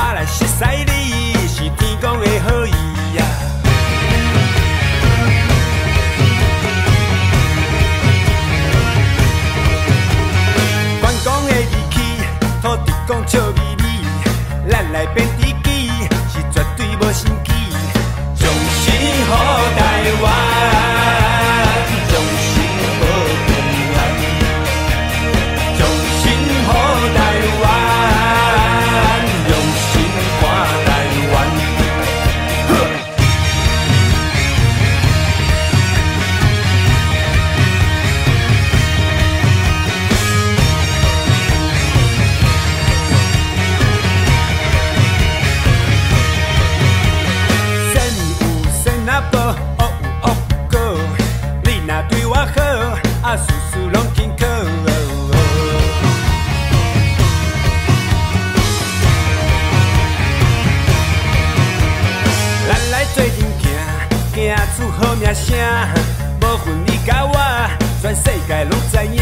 我来熟悉你，是天公的好意呀。关公的义气，土地公笑眯眯，咱来变知己，是绝对无心机。将心予台湾，将心保平安，将心予台湾，用心看台湾。善有善啊报，恶有恶果。你若对我好，啊事事拢轻巧。咱来做阵行，行出好名声，无分你甲我，全世界拢知影。